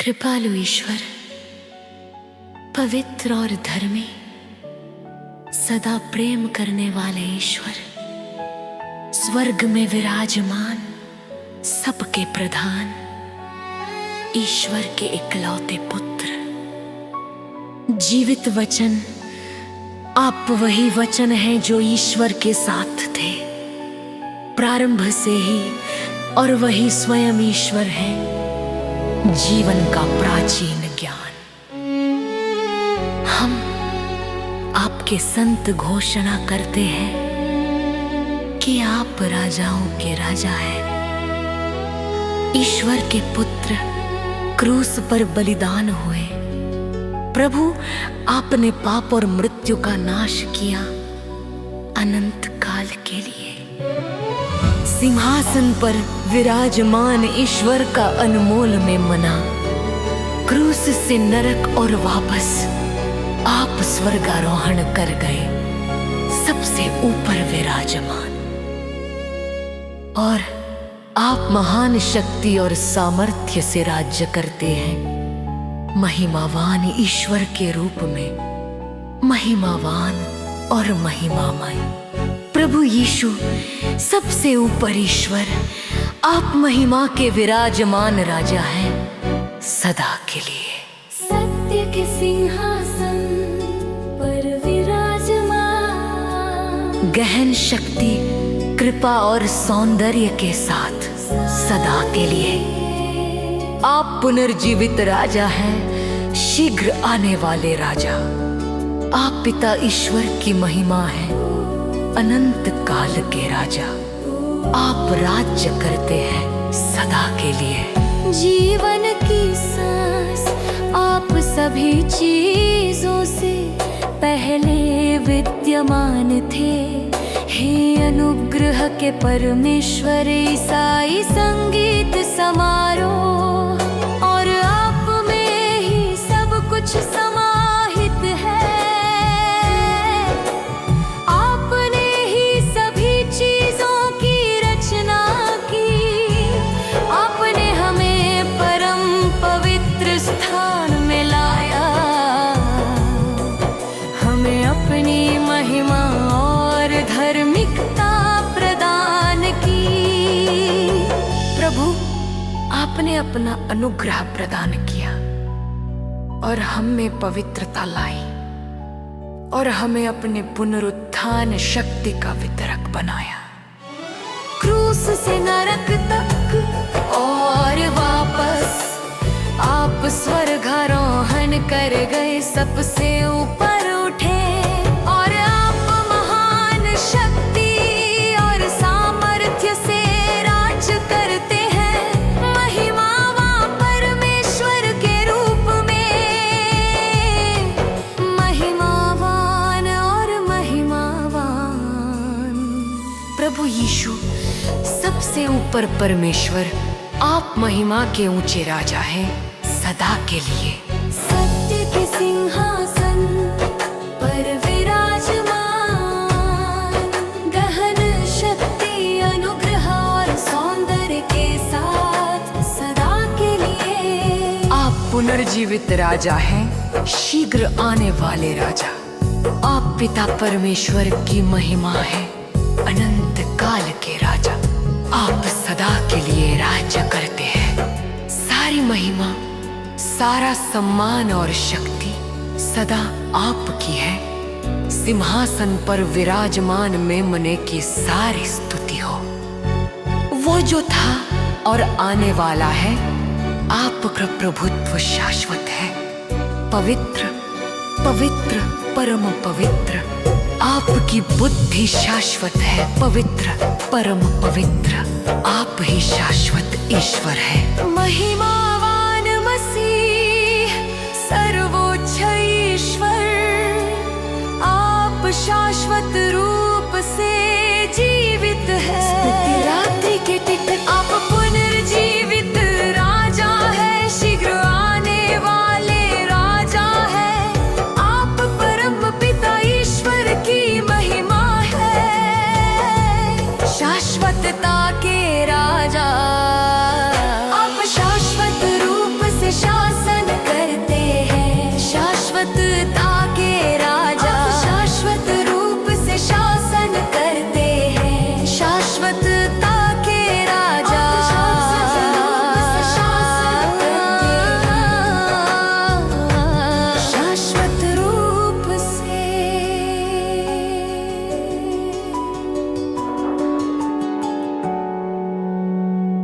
कृपालु ईश्वर, पवित्र और धर्मी, सदा प्रेम करने वाले ईश्वर, स्वर्ग में विराजमान, सबके प्रधान, ईश्वर के इकलौते पुत्र, जीवित वचन। आप वही वचन हैं जो ईश्वर के साथ थे प्रारंभ से ही, और वही स्वयं ईश्वर है, जीवन का प्राचीन ज्ञान। हम आपके संत घोषणा करते हैं कि आप राजाओं के राजा हैं, ईश्वर के पुत्र, क्रूस पर बलिदान हुए। प्रभु, आपने पाप और मृत्यु का नाश किया अनंत काल के लिए। सिंहासन पर विराजमान ईश्वर का अनमोल में मना, क्रूस से नरक और वापस आप स्वर्गारोहण कर गए, सबसे ऊपर विराजमान। और आप महान शक्ति और सामर्थ्य से राज्य करते हैं, महिमावान ईश्वर के रूप में, महिमावान और महिमामय प्रभु यीशु, सबसे ऊपर ईश्वर, आप महिमा के विराजमान राजा हैं सदा के लिए। सत्य के सिंहासन पर विराजमान, गहन शक्ति, कृपा और सौंदर्य के साथ सदा के लिए। आप पुनर्जीवित राजा हैं, शीघ्र आने वाले राजा। आप पिता ईश्वर की महिमा है, अनंत काल के राजा। आप राज्य करते हैं सदा के लिए। जीवन की सांस आप सभी चीजों से पहले विद्यमान थे। हे अनुग्रह के परमेश्वर, ईसाई संगीत समारोह, और आप में ही सब कुछ समाहित है। आपने ही सभी चीजों की रचना की। आपने हमें परम पवित्र स्थान में लाया, हमें अपनी महिमा और धार्मिकता प्रदान की। प्रभु, आपने अपना अनुग्रह प्रदान किया और हम में पवित्रता लाई, और हमें अपने पुनरुत्थान शक्ति का वितरक बनाया। क्रूस से नरक तक और वापस आप स्वर्गारोहण कर गए, सबसे ऊपर उठे। और आप महान शक्ति और सामर्थ्य से राज करते हैं, महिमावान परमेश्वर के रूप में, महिमावान और महिमावान प्रभु यीशु, सबसे ऊपर परमेश्वर, आप महिमा के ऊंचे राजा हैं सदा के लिए। सत्य के सिंहासन पर विराजमान, गहन शक्ति, अनुग्रह और सौंदर्य के साथ सदा के लिए। आप पुनर्जीवित राजा हैं, शीघ्र आने वाले राजा। आप पिता परमेश्वर की महिमा है, अनंत काल के राजा। आप सदा के लिए राज्य करते हैं। सारी महिमा, सारा सम्मान और शक्ति सदा आपकी है। सिंहासन पर विराजमान मेमने की सारी स्तुति हो। वो जो था और आने वाला है, आपका प्रभुत्व शाश्वत है। पवित्र, पवित्र, परम पवित्र, आपकी बुद्धि शाश्वत है। पवित्र, परम पवित्र, आप ही शाश्वत ईश्वर है। महिमावान मसीह, सर्व